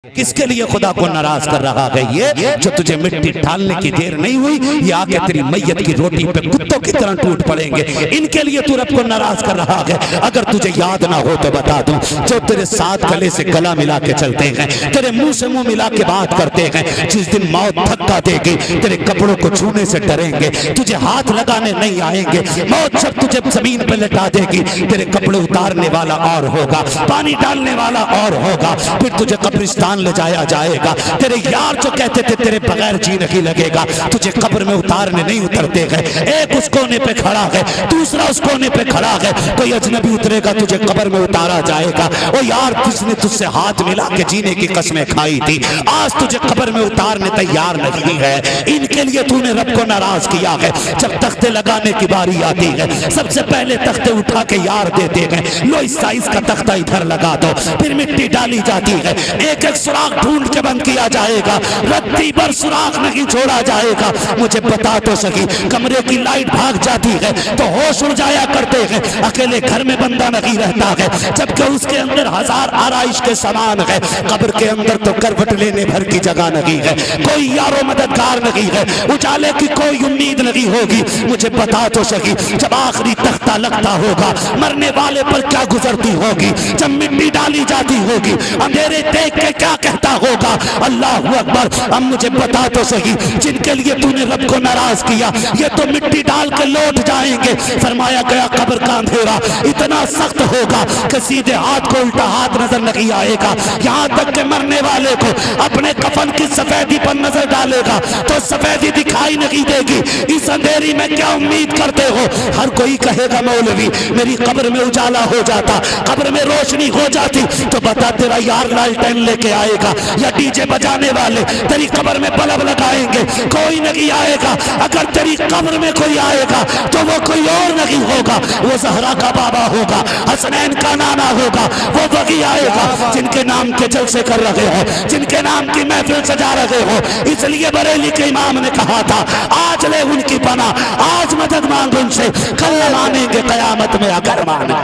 किसके लिए खुदा को नाराज कर रहा है? ये जो तुझे मिट्टी डालने की देर नहीं हुई, ये आके तेरी मैयत की रोटी पे कुत्तों की तरह टूट पड़ेंगे। इनके लिए तू रब को नाराज कर रहा है। अगर तुझे याद ना हो तो बता दूं, जो तेरे साथ गले से गला मिला के चलते हैं, तेरे मुंह से मुंह मिला के बात करते हैं, जिस दिन मौत धक्का देगी तेरे कपड़ों को छूने से डरेंगे, तुझे हाथ लगाने नहीं आएंगे। मौत जब तुझे जमीन पे लटा देगी, तेरे कपड़े उतारने वाला और होगा, पानी डालने वाला और होगा, फिर तुझे कब्रिस्तान ले जाया जाएगा। तेरे यार जो कहते थे तेरे बगैर जी नहीं लगेगा, तुझे कब्र में उतारने नहीं उतरते हैं। एक उस कोने पे खड़ा है, दूसरा उस कोने पे खड़ा है, कोई अजनबी उतरेगा, तुझे कब्र में उतारा जाएगा। ओ यार, किसने तुझसे हाथ मिला के जीने की कसमें खाई थी, आज तुझे कब्र में उतारने तैयार नहीं है। इनके लिए तूने रब को नाराज किया है। जब तख्ते लगाने की बारी आती है, सबसे पहले तख्ते उठा के यार देते हैं, लो इस साइज का तख्ता इधर लगा दो, फिर मिट्टी डाली जाती है, एक एक सुराख ढूंढ के बंद किया जाएगा, रत्ती भर सुराख नहीं छोड़ा जाएगा। मुझे बता तो सकी, कमरे की लाइट भाग जाती है तो होश उड़ जाया करते हैं, अकेले घर में बंदा नहीं रहता है, जबकि उसके अंदर हजार आराइश के सामान है। कब्र के अंदर तो करवट लेने भर की जगह नहीं है, कोई यारो मददगार नहीं है, उजाले की कोई उम्मीद नहीं होगी। मुझे बता तो सकी, जब आखिरी तख्ता लगता होगा, मरने वाले पर क्या गुजरती होगी, जब मिट्टी डाली जाती होगी, अंधेरे देख के क्या कहता होगा, अल्लाह अकबर। अब मुझे बता तो सही, जिनके लिए तूने रब को नाराज किया, ये तो मिट्टी डाल के लौट जाएंगे। फरमाया गया कब्र का अंधेरा इतना सख्त होगा कि सीधे हाथ को उल्टा हाथ नजर नहीं आएगा। यहाँ तक के मरने वाले को अपने कफन की सफेदी पर नजर डालेगा तो सफेदी दिखाई नहीं देगी। इस अंधेरी में क्या उम्मीद करते हो? हर कोई कहेगा मौलवी मेरी कब्र में उजाला हो जाता, कब्र में रोशनी हो जाती, तो बता तेरा यार लालटेन लेके आएगा या डीजे बजाने वाले तेरी कब्र में बल्ब लगाएंगे? कोई नहीं आएगा। अगर तेरी कब्र में कोई आएगा तो वो कोई और नहीं होगा, वो ज़हरा का बाबा होगा, हसनैन का नाना होगा, वो वही आएगा जिनके नाम के जलसे कर रहे हो, जिनके नाम की महफिल सजा रहे हो। इसलिए बरेली के इमाम ने कहा था, आज ले उनकी पना, आज मदद मांग उनसे, कल मानेंगे कयामत में अगर माने।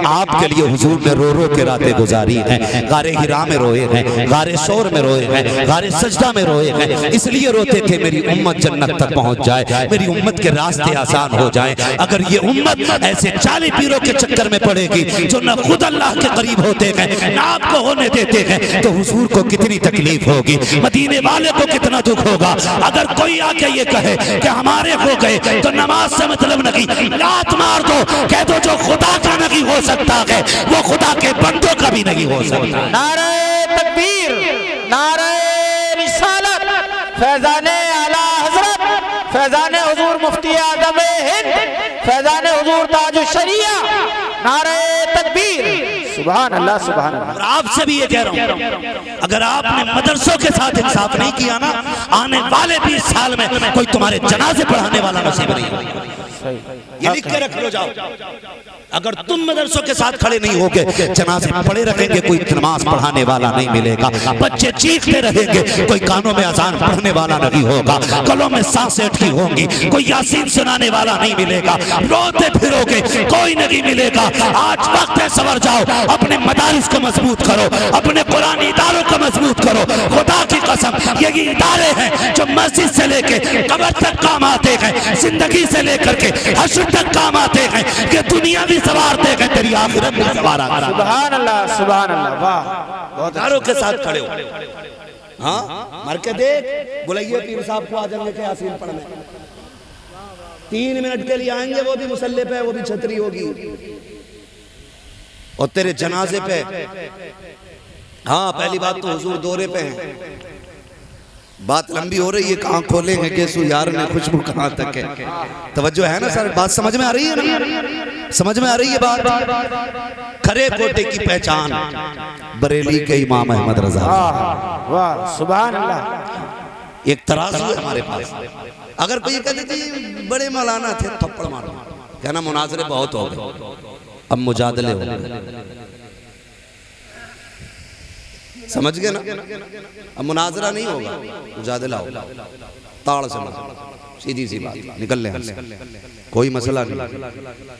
आपके लिए हुजूर ने रो रो के रातें गुजारी हैं, गारे हिरा में रोए हैं, गारे शोर में रोए हैं, गारे सजदा में रोए हैं। इसलिए रोते थे मेरी उम्मत जन्नत तक पहुंच जाए, मेरी उम्मत के रास्ते आसान हो जाए। अगर ये उम्मत ऐसे 40 पीरों के चक्कर में पड़ेगी जो न खुद अल्लाह के करीब होते हैं न आपको होने देते हैं, तो हुजूर को कितनी तकलीफ होगी, मदीने वाले को कितना दुख होगा। अगर कोई आके ये कहे कि हमारे हो गए तो नमाज से मतलब नहीं, लात मार दो, कह दो जो खुदा का नहीं हो सकता है वो खुदा के बंदों का भी नहीं हो सकता। नारे तकबीर, नारे रिसालत, फैजाने आला हजरत, फैजाने हुजूर मुफ्ती आज़म हिंद, फैजाने हुजूर ताजुश शरिया, नारे तकबीर, सुभान अल्लाह सुभान अल्लाह। और आपसे भी ये कह रहा हूँ, अगर आपने मदरसों के साथ इंसाफ नहीं किया ना, आने वाले 20 साल में कोई तुम्हारे जनाजे पढ़ाने वाला नसीब नहीं होगा। ये लिख के रख लो जाओ, अगर तुम मदरसों के साथ खड़े नहीं होगे, जनाजे पड़े रखेंगे, कोई नमाज पढ़ाने वाला नहीं मिलेगा, बच्चे चीखते रहेंगे, कोई कानों में अजान पढ़ने वाला नहीं होगा, गलों में सांसें अटकी होंगी, कोई यासीन सुनाने वाला नहीं मिलेगा, रोते फिरोगे कोई नहीं मिलेगा। आज वक्त है, सवर जाओ, अपने मदारिस को मजबूत करो, अपने कुरानी इदारों को मजबूत करो। खुदा की कसम, यही इदारे हैं जो मस्जिद से लेके कब्र तक काम आते हैं, जिंदगी से लेकर के हश्र तक काम आते हैं, कि दुनिया भी सवारते हैं, तेरी आखिरत भी सवारा। सुभान अल्लाह सुभान अल्लाह। वाह, बहुत इदारों के साथ खड़े हो। हाँ, मर के देख, बुलाइए पीर साहब को, आ जाएंगे के यासीन पढ़ने, 3 मिनट के लिए आएंगे, वो भी मुसल्ले पे, वो भी छतरी होगी, और तेरे जनाजे पे। हाँ, पहली बात तो हुजूर दौरे पे हैं, बात लंबी हो रही है, कहाँ खोलेंगे केसु यार ने, खुशबू कहाँ तक है। तवज्जो है ना सर, बात समझ में आ रही है ना, समझ में आ रही है बात। खरे कोटे की पहचान बरेली के इमाम अहमद रजा। वाह सुभान अल्लाह। एक तराजू है हमारे पास, अगर कोई कहते थे बड़े मौलाना थे, थप्पड़ मारो, कहना मुनाजरे बहुत हो गए, अब मुजादले हो गए। समझ गए ना? अब मुनाजरा नहीं होगा, मुजादला होगा, ताड़ से सीधी सी बात, निकल ले यहाँ से, कोई मसला नहीं।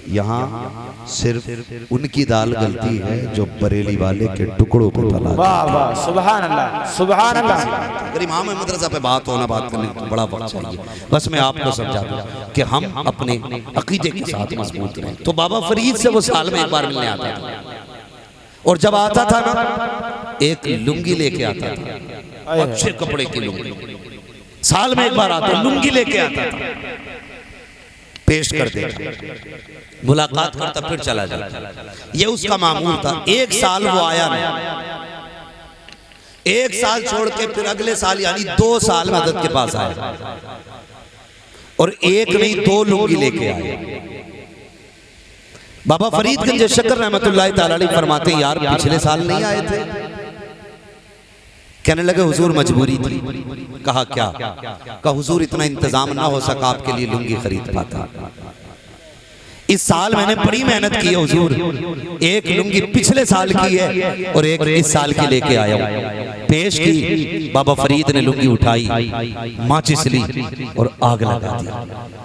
यहाँ सिर्फ उनकी दाल गलती है जो बरेली वाले के टुकड़ों को फैला। वाह वाह, सुभान अल्लाह, सुभान अल्लाह। अगर इमाम मदरसा पे बात होना, बात करने को बड़ा वक्त चाहिए। बस मैं आपको समझा दूं कि हम अपने अकीदे के साथ मजबूत रहें। तो बाबा फरीद से वो साल में एक बार मिलने आता था, और जब आता था ना एक लुंगी लेके आता था, अच्छे कपड़े की लुंगी। साल में एक बार आता, लुंगी लेके आता था, पेश कर देता, मुलाकात करता, फिर चला जाता। ये उसका मामूल था। एक साल वो आया नहीं, एक साल छोड़ के फिर अगले साल यानी 2 साल मदद के पास आया, और एक नहीं 2 लुंगी लेके आए। बाबा फरीदगंज शक्कर रहमतुल्लाह ताला अलैह फरमाते यार पिछले साल नहीं आए थे। कहने लगे हुजूर मजबूरी थी। कहा क्या? कहा हुजूर इतना इंतजाम ना हो सका आपके लिए लुंगी खरीद पाता। इस साल मैंने बड़ी मेहनत की है हुजूर, एक लुंगी पिछले साल की है और एक इस साल की लेके आया हूं। पेश की, बाबा फरीद ने लुंगी उठाई, माचिस ली और आग लगा दी।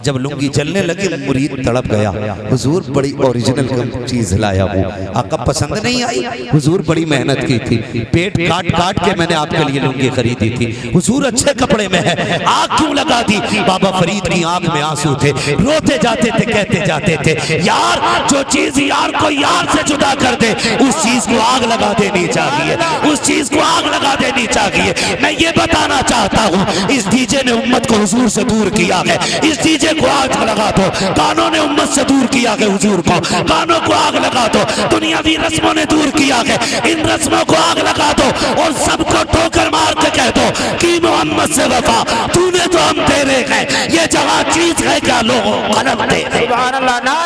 जब लुंगी जलने लगी मुरीद तड़प गया, हुजूर बड़ी ओरिजिनल चीज लाया हूं, आका पसंद नहीं आई? हुजूर बड़ी मेहनत की थी, पेट काट काट के मैंने आपके लिए लुंगी खरीदी थी। हुजूर अच्छे कपड़े में है, आग क्यों लगा दी? बाबा फरीद की आंख में आंसू थे, रोते जाते थे, कहते जाते थे यार जो चीज यार को यार से जुदा कर दे उस चीज को आग लगा देनी चाहिए, उस चीज को आग लगा देनी चाहिए। मैं ये बताना चाहता हूँ इस डीजे ने उम्मत को हुजूर से दूर किया है, इस डीजे को आग लगा दो। गानों ने उम्मत से दूर किया है हुजूर को, गानों को आग लगा दो। दुनियावी रस्मों ने दूर किया है, इन रस्मों को आग लगा दो और सबको ठोकर मार के कह दो कि मोहम्मद से वफा तूने तो हम तेरे हैं, ये जगह चीज है क्या लोगों गलत दे। सुभान अल्लाह, नारे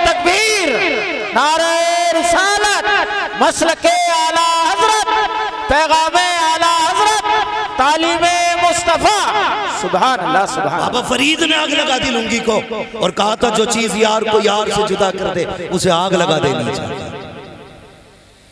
तकबीर, नारे रिसालत, मसलके आला हजरत, पैगामे आला हजरत, तालीमे मुस्तफा। सुभान अल्लाह, सुभान। बाबा फरीद ने आग लगा दी लुंगी को और कहा था जो चीज यार को यार से जुदा कर दे उसे आग लगा देनी चाहिए।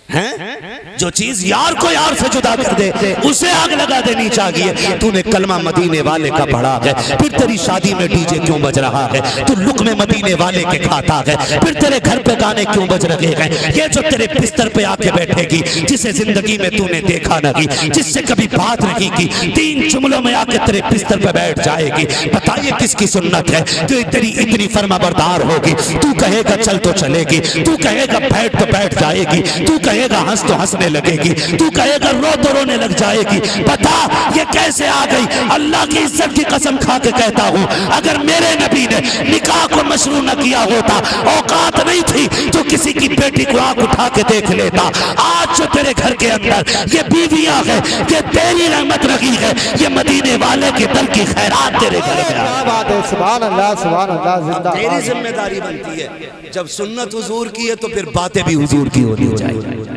हैं? जो चीज यार को यार से जुदा कर दे उसे आग लगा देनी चाहिए। तूने कलमा मदीने वाले का पढ़ा है, फिर तेरी शादी में डीजे क्यों बज रहा है? तू लुक्मे मदीने वाले के खाता है, फिर तेरे घर पे गाने क्यों बज रहे हैं? ये जो तेरे बिस्तर पे आके बैठेगी, जिसे जिंदगी में तूने देखा नहीं, जिससे कभी बात नहीं की, 3 जुमलों में आके तेरे बिस्तर पे बैठ जाएगी, बताइए किसकी सुन्नत है? तो तेरी इतनी फर्माबरदार होगी, तू कहेगा चल तो चलेगी, तू कहेगा बैठ तो बैठ जाएगी, तू कहेगा हंस तो हंसने लगेगी, तू कहेगा रो तो रोने लग जाएगी। बता ये कैसे आ गई? अल्लाह की इज्जत की कसम खा के कहता हूँ अगर मेरे नबी ने निकाह को मशरू न किया होता, औकात नहीं थी तो किसी की बेटी को आंख उठा के देख लेता। आज जो तेरे घर के अंदर ये बीवियां है, ये तेरी रहमत रखी है, ये मदीने वाले के दल की खैरात तेरे घर में। क्या बात है, सुभान अल्लाह, सुभान अल्लाह। जिंदा तेरी जिम्मेदारी बनती है जब सुन्नत हुजूर की है तो फिर बातें भी हुजूर की होनी चाहिए।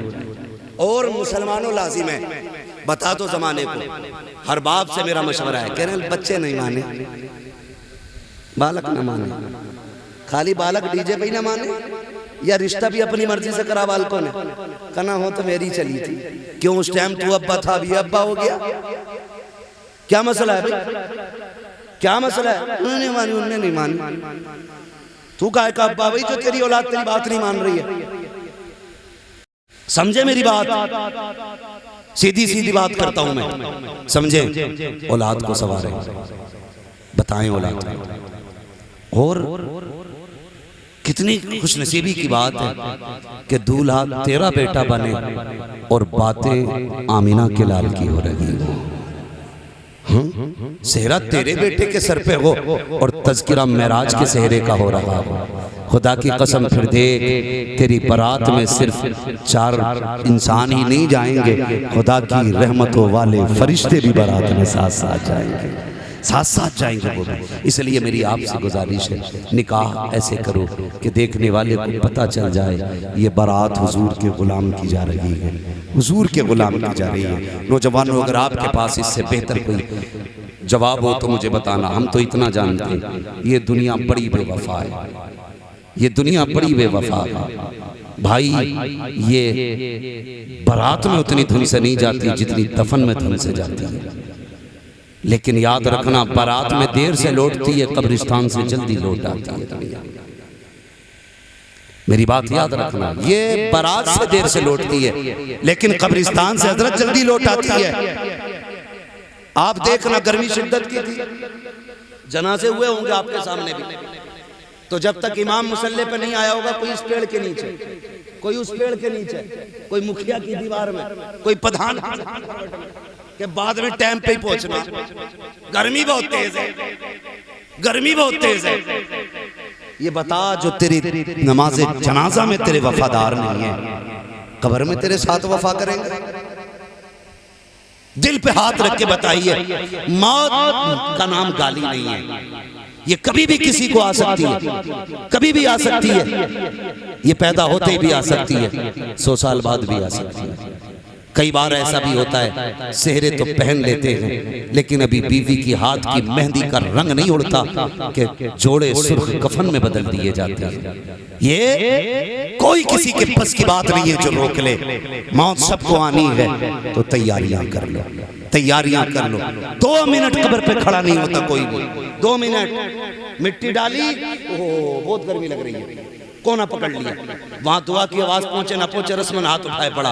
और मुसलमानों लाजिम है, बता दो जमाने को, हर बाप से मेरा मशवरा है, कह रहे बच्चे नहीं माने, बालक न माने, खाली बालक डीजे पे ही ना माने, या रिश्ता भी अपनी मर्जी से करा बालकों ने। कहना हो तो मेरी चली थी, क्यों उस टाइम तू अब्बा था अभी अब्बा हो गया? क्या मसला है भाई? क्या मसला है? उन्होंने नहीं मानी, उन्होंने नहीं मानी, तू काहे का अब्बा भाई जो तेरी औलाद तेरी बात नहीं मान रही है? समझे मेरी बात? सीधी सीधी बात करता हूं मैं, समझे? औलाद को सवारे, बताएं औलाद को। और कितनी खुशनसीबी की बात है कि दूल्हा तेरा बेटा बने और बातें आमीना के लाल की हो रही हो। सेहरा तेरे बेटे के सर पे हो और तज़किरा मेराज के सेहरे का हो रहा हो। खुदा की कसम फिर देख, तेरी बारात में सिर्फ 4 इंसान ही नहीं जाएंगे, खुदा की रहमतों वाले फरिश्ते भी बारात में साथ साथ जाएंगे, साथ साथ जाएंगे वो भी। इसलिए मेरी आपसे गुजारिश है, निकाह ऐसे करो कि देखने वाले को पता चल जाए ये बारात हुजूर के गुलाम की जा रही है, हुजूर के गुलाम की जा रही है। नौजवानों अगर आपके पास इससे बेहतर कोई जवाब हो तो मुझे बताना। हम तो इतना जानते हैं ये दुनिया बड़ी बेवफा है, ये दुनिया बड़ी बेवफा है। भाई ये बारात में उतनी धुन से नहीं जाती जितनी दफन में धुन से जाती है। लेकिन याद रखना, बारात में देर से लौटती है, कब्रिस्तान से जल्दी लौट आती है दुनिया। मेरी बात याद रखना, ये बारात से देर से लौटती है लेकिन कब्रिस्तान से हजरत जल्दी लौट आती है। आप देखना, गर्मी शिद्दत की थी, जनाजे हुए होंगे आपके सामने भी, तो जब तक इमाम मुसल्ले पे नहीं आया होगा, कोई इस पेड़ के नीचे, कोई उस पेड़ के नीचे, कोई मुखिया की दीवार में, कोई प्रधान के बाद में टाइम पे ही पहुंचना। गर्मी बहुत तेज है, गर्मी बहुत तेज है। ये बता, जो तेरी नमाज जनाजा में तेरे वफादार नहीं है, कब्र में तेरे साथ वफा करेंगे? दिल पे हाथ रख के बताइए, मौत का नाम गाली नहीं है। ये कभी भी किसी को आ सकती है, कभी भी आ सकती है। ये पैदा होते ही भी आ सकती है, 100 साल बाद भी आ सकती है। कई बार ऐसा भी होता है, सेहरे तो पहन लेते हैं लेकिन अभी बीवी की हाथ की मेहंदी का रंग नहीं उड़ता कि जोड़े सुर्ख कफन में बदल दिए जाते हैं। ये कोई किसी के बस की बात नहीं है जो रोक ले। मौत सबको आनी है, तो तैयारियां कर लो, तैयारियां कर लो। 2 मिनट कब्र पे खड़ा नहीं होता कोई भी। 2 मिनट मिट्टी डाली, ओह बहुत गर्मी लग रही है, कोना पकड़ लिया, वहां दुआ की आवाज पहुंचे ना पहुंचे, रस्मन हाथ उठाए पड़ा।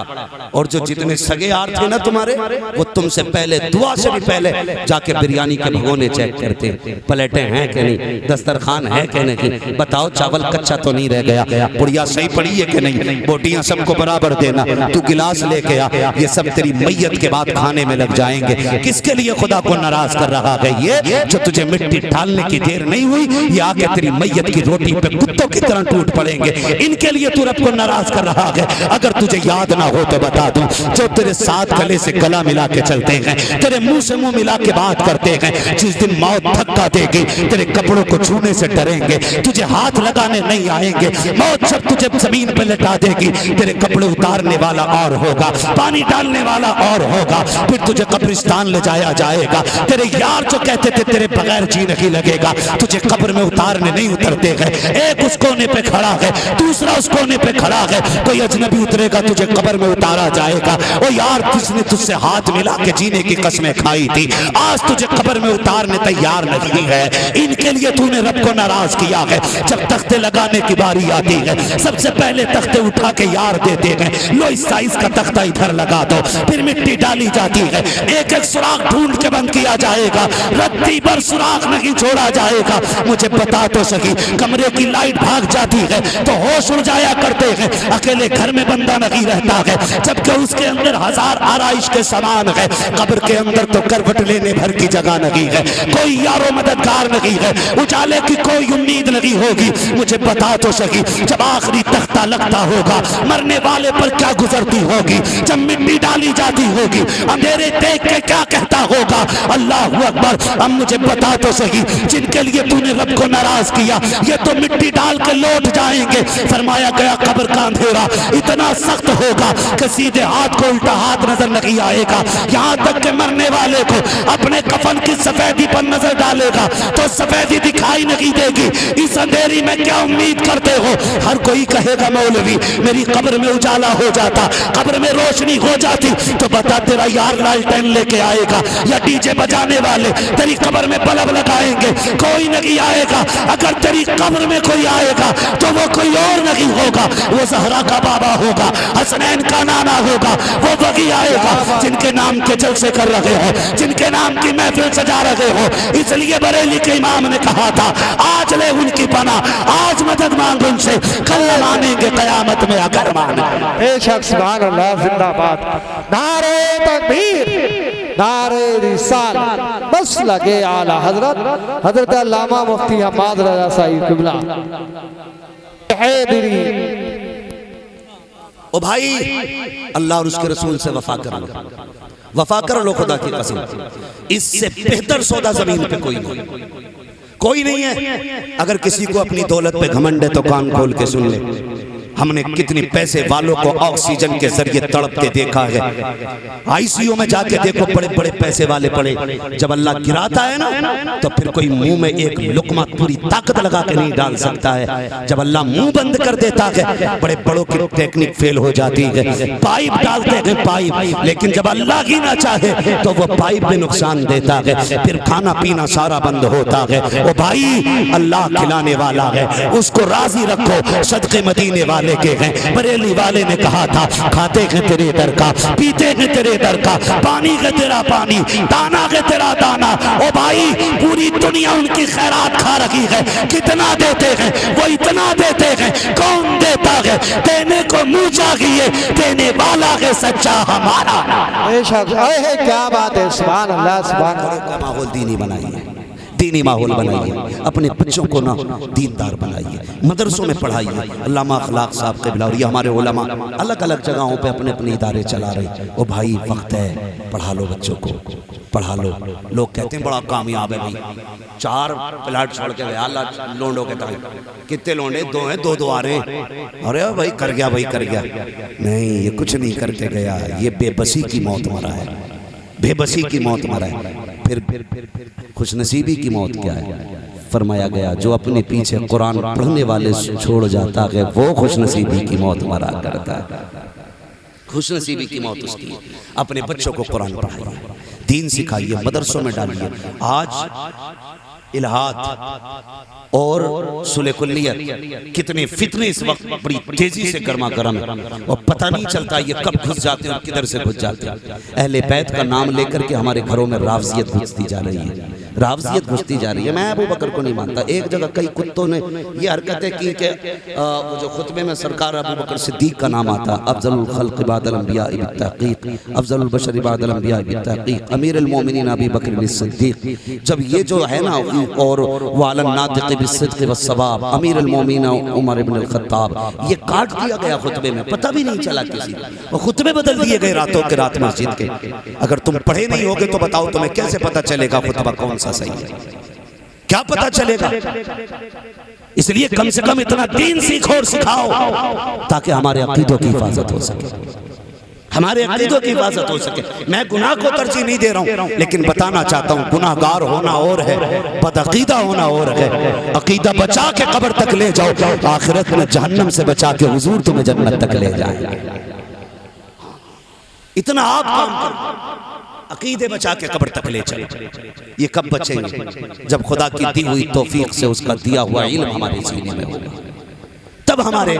और जो जितने सगे यार थे ना तुम्हारे, वो तुमसे पहले, दुआ से भी पहले जाके बिरयानी के भगोने चेक करते, प्लेटें हैं कि नहीं, दस्तरखान है कि नहीं, बताओ चावल कच्चा तो नहीं रह गया, बुढ़िया सही पड़ी है कि नहीं, बोटियां सबको बराबर देना, तू गिलास लेके आ। ये सब तेरी मैयत के बाद खाने में लग जाएंगे। किसके लिए खुदा को नाराज कर रहा है? ये जो तुझे मिट्टी डालने की देर नहीं हुई, ये आके तेरी मैयत की रोटी पे कुत्तों की तरह टूट पड़ेंगे। इनके लिए तू रब को नाराज कर रहा है। अगर तुझे याद ना हो तो बता दूं, जो तेरे साथ गले से गला मिला के चलते हैं, तेरे मुंह से मुंह मिला के बात करते हैं, जिस दिन मौत धक्का देगी, तेरे कपड़ों को छूने से डरेंगे, तुझे हाथ लगाने नहीं आएंगे। मौत जब तुझे जमीन पर लेटा देगी, तेरे कपड़े उतारने वाला और होगा, पानी डालने वाला और होगा, फिर तुझे कब्रिस्तान ले जाया जाएगा। तेरे यार जो कहते थे तेरे बगैर जी नहीं लगेगा, तुझे कब्र में उतारने नहीं उतरते हैं। एक उस कोने पे खड़ा है, दूसरा उस कोने पे खड़ा है, कोई अजनबी उतरेगा, तुझे कब्र में उतारा जाएगा। ओ यार, किसने तुझसे हाथ मिला के जीने की कसमें खाई थी, आज तुझे कब्र में उतारने तैयार नहीं है। इनके लिए तूने रब को नाराज किया है। जब तख्ते लगाने की बारी आती है, सबसे पहले तख्ते उठा के यार देते हैं, लो इस साइज का तख्ता इधर लगा दो, फिर मिट्टी डाली जाती है, एक एक सुराख ढूंढ के बंद किया जाएगा, रत्ती पर सुराख नहीं छोड़ा जाएगा। मुझे बता तो सही, कमरे की लाइट भाग जाती है तो होश उड़ जाया करते हैं, अकेले घर में बंदा नहीं रहता है, जबकि उसके अंदर 1000 आराइश के सामान है। कब्र के अंदर तो करवट लेने भर की जगह नहीं है, कोई यारो मददगार नहीं है, उजाले की कोई उम्मीद नहीं होगी। मुझे बता तो सही, जब आखिरी तख्ता लगता होगा, मरने वाले पर क्या गुजरती होगी, जब मिट्टी डाली जाती होगी, अंधेरे देख के क्या कहता होगा, अल्लाह अकबर। अब मुझे बता तो सही, जिनके लिए तूने रब को नाराज किया, ये तो मिट्टी डाल के लौट जाएंगे। फरमाया गया कब्र का अंधेरा इतना सख्त होगा कि सीधे हाथ को उल्टा हाथ नजर नहीं आएगा, यहाँ तक कि मरने वाले को अपने कफन की सफेदी पर नजर डालेगा तो सफेदी दिखाई नहीं देगी। इस अंधेरी में क्या उम्मीद करते हो? हर कोई कहेगा मौलवी मेरी कब्र में उजाला हो जाता, कब्र में रोशनी हो जाती, तो बता तेरा यार लालटेन लेके आएगा या डीजे बजाने वाले तेरी कब्र में बल्ब लगाएंगे? कोई नहीं आएगा। अगर तेरी कब्र में कोई आएगा तो वो कोई और नहीं होगा, वो ज़हरा का बाबा होगा, हसनैन का नाना होगा, वो वही आएगा जिनके नाम के जलसे कर रहे हो, जिनके नाम की महफिल सजा रहे हो। इसलिए बरेली के इमाम ने कहा था, आज ले उनकी पना, आज मदद मांग उनसे, कल मानेंगे कयामत में अगर माने। बेशक सुभान अल्लाह, जिंदाबाद, नारे तकबीर, नारे रिसालत, बस लगे आला हजरत हजरत अल्लामा मुफ्ती हमाद रजा साहिब किबला हैदरी। ओ भाई, अल्लाह और उसके रसूल से वफा कर लो, वफा कर लो खुदा की कसम। इससे बेहतर सौदा जमीन पे कोई नहीं, कोई नहीं है। अगर किसी को अपनी दौलत पे घमंड है तो कान खोल के सुन ले, हमने कितने पैसे वालों को ऑक्सीजन के जरिए तड़पते देखा है। आईसीयू में जाके देखो, बड़े बड़े पैसे वाले पड़े। जब अल्लाह गिराता है ना तो फिर कोई मुंह में एक लुकमा पूरी ताकत लगा के नहीं डाल सकता है। जब अल्लाह मुंह बंद कर देता है, बड़े बड़ों की टेक्निक फेल हो जाती है, पाइप डालते हैं पाइप, लेकिन जब अल्लाह ही ना चाहे तो वो पाइप भी नुकसान देता है, फिर खाना पीना सारा बंद होता है। ओ भाई, अल्लाह खिलाने वाला है, उसको राजी रखो। सदके मदीने वाले के हैं, बरेली वाले ने कहा था, खाते हैं तेरे दर का, पीते हैं तेरे दर का, पानी है तेरा पानी, दाना है तेरा दाना। ओ भाई, पूरी दुनिया उनकी खैरात खा रही है। कितना देते हैं? वो इतना देते हैं। कौन देता है? देने को मुंह चाहिए, देने वाला है सच्चा हमारा। क्या बात है, सुभान अल्लाह, सुभान अल्लाह। का माहौल दीनी बनाइए, दीनी माहौल बनाइए, अपने बच्चों को ना दीनदार बनाइए, मदरसों में पढ़ाइए। अल्लामा अखलाक साहब के बिला, और ये हमारे उलमा अलग अलग जगहों पे अपने अपने इदारे चला रहे। ओ भाई, वक्त है, पढ़ा लो बच्चों को, पढ़ा लो। लोग कहते हैं बड़ा कामयाब है भाई, 4 प्लाट छोड़ के गया अल्लाह लोंडों के ताई। कितने लोंडे? 2 हैं, 2 आ रहे हैं। अरे भाई कर गया, भाई कर गया। नहीं, ये कुछ नहीं करके गया, ये बेबसी की मौत मरा है, बेबसी की मौत मरा है। फिर खुशनसीबी की मौत क्या है? फरमाया गया, जो अपने पीछे कुरान पढ़ने वाले छोड़ जाता है वो खुशनसीबी की मौत मरा करता है। खुशनसीबी की मौत उसकी। अपने बच्चों को कुरान पढ़ाइए, दीन सिखाइए, मदरसों में डालिए। आज इल्हाद और सुलेकुल्लियत कितने फितने इस वक्त बड़ी तेजी से गर्मा गर्म है, और पता नहीं चलता ये कब घुस जाते हैं और किधर से घुस जाते हैं। अहले बैत का नाम लेकर के हमारे घरों में रावजियत घुसती जा रही है, रावजियत घुसती जा रही है। मैं अबू बकर को नहीं मानता। एक जगह कई कुत्तों ने ये हरकतें की कि वो जो खुतबे में सरकार अबू बकर सिद्दीक का नाम आता, अफजलुल खल्क़ बादल अंबिया बित्तहक़ीक़, अफजलुल बशर बादल अंबिया बित्तहक़ीक़, अमीरुल मोमिनीन अबू बकर सिद्दीक। जब ये जो है ना, और वालन नातिक़ बिस्सिद्क़ वस्सवाब अमीरुल मोमिनीन उमर इब्न अल खत्ताब, ये काट दिया गया खुतबे में, पता भी नहीं चला किसी को। खुतबे बदल दिए गए रातों के रात मस्जिद के। अगर तुम पढ़े नहीं होगे तो बताओ तुम्हें कैसे पता चलेगा खुतबा कौन सा सही है? क्या पता चलेगा? इसलिए कम से कम इतना दीन सीखो और सिखाओ ताकि हमारे अकीदों की हिफाजत हो सके, हमारे अकीदों की हिफाजत हो सके। मैं गुनाह को तरजीह नहीं दे रहा हूं, लेकिन बताना चाहता हूं गुनाहगार होना और है, बदअकीदा होना और है। अकीदा बचा के कब्र तक ले जाओ, आखिरत में जहन्नम से बचा के हुजूर तुम्हें जन्नत तक ले जाएंगे। इतना आप काम करो, अकीदे बचा के कब्र तक ले चलो। ये कब बचेंगे? जब खुदा की दी हुई तौफीक से उसका दिया हुआ इल्म हमारे सीने में होगा, तब हमारे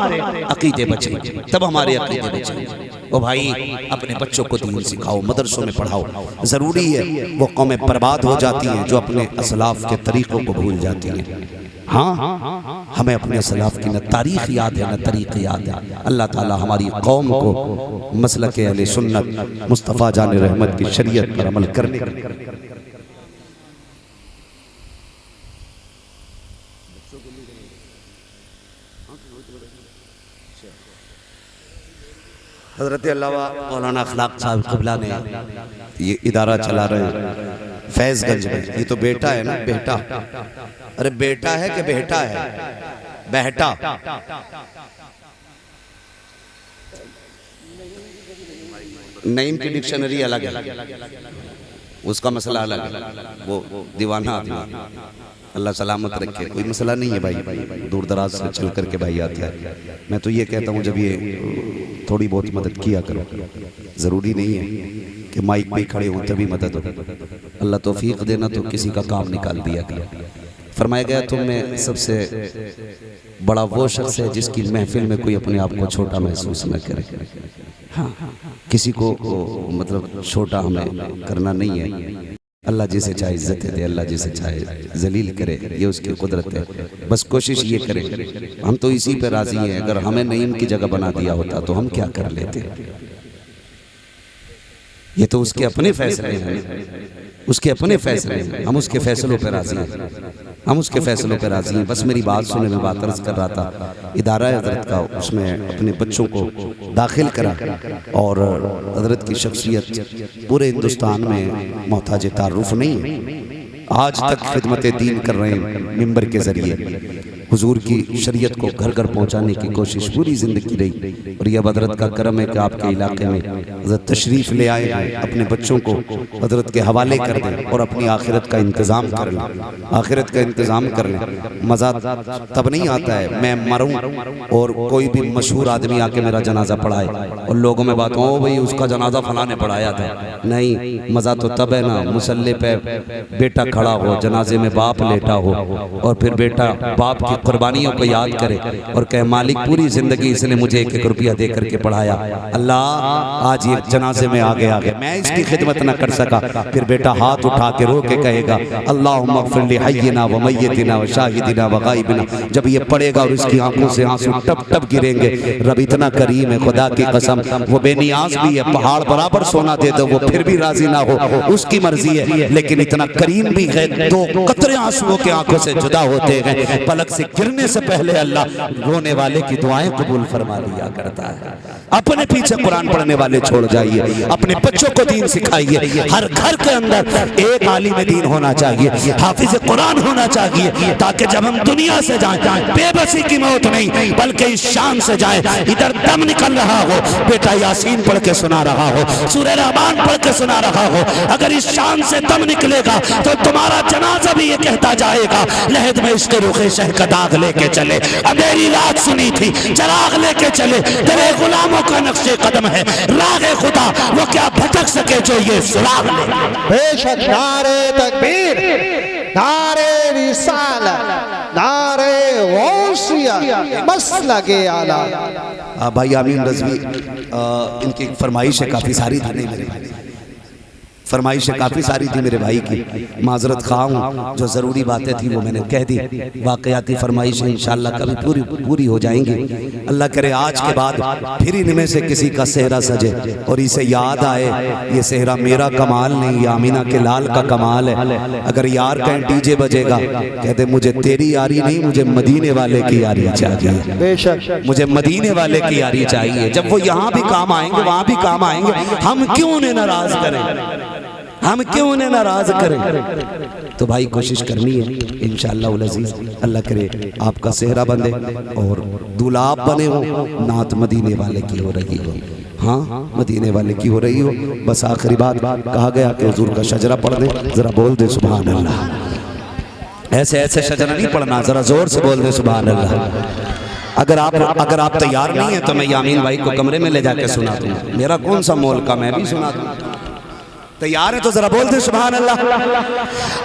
अकीदे बचेंगे, तब हमारे अकीदे बचेंगे। ओ भाई, अपने बच्चों को दीन सिखाओ, मदरसों में पढ़ाओ। ज़रूरी है, वो कौमें बर्बाद हो जाती हैं जो अपने असलाफ के तरीक़ों को भूल जाती हैं। हाँ, हमें अपने असलाफ की न तारीख़ याद है न तरीक़ याद है। अल्लाह ताला हमारी कौम को मसलक अहले सुन्नत मुस्तफ़ा जान रहमत की शरीयत पर अमल करने हज़रत अल्लामा मौलाना अखलाक साहब क़िबला ने ये इदारा चला रहे हैं फैज़गंज में। ये तो बेटा है ना, बेटा। अरे बेटा है कि बेटा है? बेटा। नईम की डिक्शनरी अलग है, उसका मसला अलग है, वो दीवाना आदमी। अल्लाह सलामत रखे, कोई मसला नहीं है भाई, दूर दराज से चल करके भाई आता है। मैं तो ये कहता हूँ जब ये थोड़ी बहुत मदद किया करो, ज़रूरी नहीं है कि माइक पे खड़े हों तभी मदद हो। अल्लाह तौफीक देना तो किसी का काम निकाल दिया गया। फरमाया गया तुम में सबसे बड़ा वो शख्स है जिसकी महफिल में कोई अपने आप को छोटा महसूस न करे। हाँ, किसी को मतलब छोटा हमें करना नहीं है। अल्लाह जिसे चाहे इज्जत दे, अल्लाह जिसे चाहे जलील करे, ये उसकी कुदरत है। बस कोशिश ये करें, हम तो इसी पे राजी हैं। अगर हमें नईम की जगह बना दिया होता तो हम क्या कर लेते? ये तो उसके अपने फैसले हैं, उसके अपने फैसले हैं। हम उसके फैसलों पर राजी हैं, हम उसके फैसलों पर राजी हैं। बस मेरी बात सुने, मैं बात अर्ज कर रहा था इदारा हजरत का, उसमें अपने बच्चों को दाखिल करा और हजरत की शख्सियत पूरे हिंदुस्तान में मोहताज तारुफ नहीं है। आज तक खिदमत दीन कर रहे हैं मिंबर के जरिए। हुजूर की शरीयत को घर घर पहुंचाने की कोशिश पूरी ज़िंदगी रही। और यह हज़रत का करम है कि आपके इलाके में हज़रत तशरीफ़ ले आए हैं, अपने बच्चों को हज़रत के हवाले कर दें और अपनी आखिरत का इंतज़ाम कर लें। आखिरत का इंतज़ाम कर लें। मज़ा तब नहीं आता है मैं मरूं और कोई भी मशहूर आदमी आके मेरा जनाजा पढ़ाए और लोगों में बात हो भाई उसका जनाजा फलां ने पढ़ाया था। नहीं, मज़ा तो तब है ना मुसल्ले पे बेटा खड़ा हो, जनाजे में बाप लेटा हो और फिर बेटा बाप की कुर्बानियों को याद करे और कहे मालिक पूरी ज़िंदगी इसने मुझे 1-1 रुपया दे करके पढ़ाया, अल्लाह आज ये जनाजे में आगे मैं इसकी खिदमत न कर सका। फिर बेटा हाथ उठा के रो के कहेगा अल्लाहुम्मा अग़फ़िर लि हय्यिना व मय्यितिना व शाहिदिना व गायबिना। जब ये पढ़ेगा और इसकी आंखों से आंसू टप टप गिरेंगे, रब इतना करीम है खुदा की कसम, वो बेनियाज भी है, पहाड़ बराबर सोना दे दो वो फिर भी राजी ना हो, उसकी मर्जी है, लेकिन इतना करीम भी है। 2 कतरे आंसुओं के आंखों से जुदा होते हैं, पलक से गिरने से पहले अल्लाह रोने वाले की दुआएं कबूल फरमा लिया करता है। अपने पीछे कुरान पढ़ने वाले छोड़ जाइए, अपने बच्चों को दीन सिखाइए। हर घर के अंदर एक आलिम दीन होना चाहिए, हाफिज कुरान होना चाहिए, ताकि जब हम दुनिया से जाएं बेबसी की मौत नहीं बल्कि इस शान से जाएं, इधर दम निकल रहा हो, बेटा यासीन पढ़ के सुना रहा हो, सूरह रहमान पढ़ के सुना रहा हो। अगर इस शान से दम निकलेगा तो तुम्हारा जनाजा भी ये कहता जाएगा लहद में इसके रुखे शह का दाग लेके चले, अंधेरी रात सुनी थी चराग लेके चले, तेरे गुलामों का नक्शे कदम है रागे खुदा, वो क्या भटक सके जो ये सुराग ले। बेशक नारे तकबीर, नारे रिसालत, नारे गौसिया, मसलके आला। भाई आमीन रज़वी इनकी फरमाइश काफ़ी सारी थी, नहीं मेरे भाई फरमाइशें काफ़ी सारी थी मेरे भाई की, माजरत खा हूँ, जो ज़रूरी बातें थी वो मैंने कह दी। वाक़याती फरमाइशें इंशाअल्लाह कभी पूरी हो जाएंगी। अल्लाह करे आज के बाद फिर इनमें से किसी का सेहरा सजे और इसे याद आए ये सेहरा मेरा कमाल नहीं, ये आमीना के लाल का कमाल है। अगर यार कहीं डीजे बजेगा कहते मुझे तेरी यारी नहीं, मुझे मदीने वाले की यारी चाहिए, बेशक मुझे मदीने वाले की यारी चाहिए। जब वो यहाँ भी काम आएंगे वहाँ भी काम आएंगे, हम क्यों उन्हें नाराज करें, हम क्यों उन्हें नाराज करें। तो भाई कोशिश करनी है इंशाअल्लाह उल अज़ीज़, अल्लाह करे आपका सेहरा बंदे और दूल्हा आप बने हो, नात मदीने वाले की हो रही हो, हाँ मदीने वाले की हो रही हो। बस आखिरी बात कहा गया कि हुजूर का शजरा पढ़ दे, जरा बोल दे सुभान अल्लाह। ऐसे ऐसे शजरा नहीं पढ़ना, जरा जोर से बोल दे सुभान अल्लाह। अगर आप तैयार नहीं है तो मैं यामीन भाई को कमरे में ले जाके सुना दूँ, मेरा कौन सा मोल का, मैं भी सुना दूँ। तैयार है तो जरा बोल दे सुभान अल्लाह।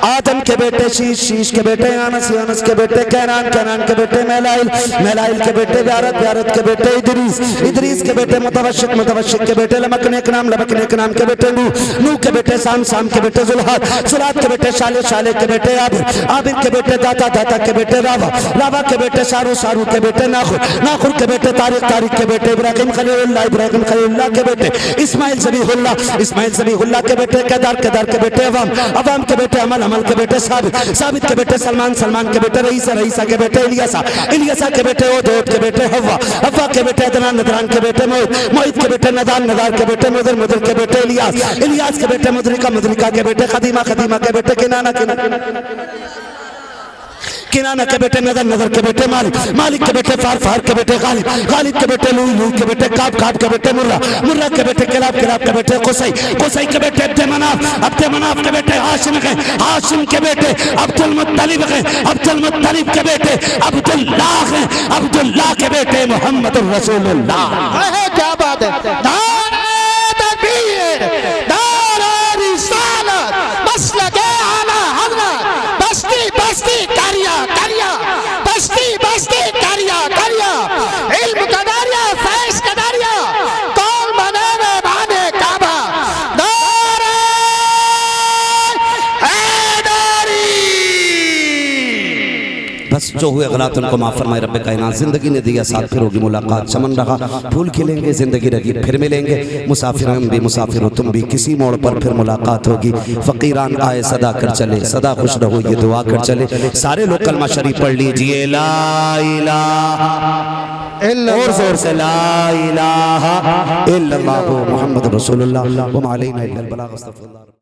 आदम के बेटे शीश, शीश के बेटे अनस, अनस के बेटे कैनान, कैनान के बेटे मैलाइल, मैलाइल के बेटे व्यारत, व्यारत के बेटे इदरीस, इदरीस के बेटे मुतवशिक, मुतवशिक के बेटे लमकने के नाम, लमकने के नाम के बेटे नूह, नूह के बेटे साम, साम के बेटे जुल्हाद, जुल्हाद के बेटे शाले, शाले के बेटे आबिर, आबिर के बेटे दाता, दाता के बेटे रावा, रावा के बेटे सारू, सारू के बेटे नाखुर, नाखुर के बेटे तारिक, तारिक के बेटे इब्राहिम खलीलुल्लाह, इब्राहिम खलीलुल्लाह के बेटे इस्माइल ज़बीहुल्लाह, इस्माइल ज़बीहुल्लाह के बेटे केदार, केदार के बेटे अवाम, अवाम के बेटे अमल, अमल के बेटे साबित, साबित के बेटे सलमान, सलमान के बेटे रईसा, रईसा के बेटे इलियासा, इलियासा के बेटे ओद, ओद के बेटे हव्वा, हव्वा के बेटे अदनान, अदनान के बेटे मोहित, मोहित के बेटे नदान, नदार के बेटे मुदर, मुदर के बेटे इलियास, इलियास के बेटे मुदरिका, मुदरिका के बेटे खदीमा, खदीमा के बेटे किनाना, किनाना के बेटे नदर, नदर के बेटे मालिक, मालिक के बेटे फार, फार के बेटे गालिब, गालिब के बेटे लूई, लूई के बेटे काब, काब के बेटे मुर्रा, मुर्रा के बेटे किलाब, किलाब के बेटे कुसै, कुसै के बेटे अब्दे मनाफ, अब्दे मनाफ के बेटे हाशिम के, हाशिम के बेटे अब्दुल मुत्तलिब के, अब्दुल मुत्तलिब के बेटे अब्दुल्लाह के, अब्दुल्लाह के बेटे मोहम्मद रसूलुल्लाह। क्या बात है, नारे तकबीर, नारे रिसालत, मसलके आला हज़रत, बस्ती बस्ती करिया करिया, बस्ती बस्ती करिया करिया, इल्म कदारिया, फैज़ कदारिया, कौल मने में बाने काबा, नारे हैदरी। बस जो हुए गलत उनको माफ़ फरमाए रब्बे कायनात। ज़िंदगी ने दिया साथ, फिर होगी मुलाकात, चमन रहा फूल खिलेंगे, ज़िंदगी रही फिर मिलेंगे, मुसाफिर हम भी मुसाफिर हो तुम भी, किसी मोड़ पर फिर मुलाकात होगी। फ़कीरान आए सदा कर चले, सदा खुश रहो ये दुआ कर चले। सारे लोग कलमा शरीफ पढ़ लीजिए, ला इलाहा और जोर से ला इलाहा इल्लल्लाहु मुहम्मद रसूलुल्लाह व मा अलैना इल्लल बलाग।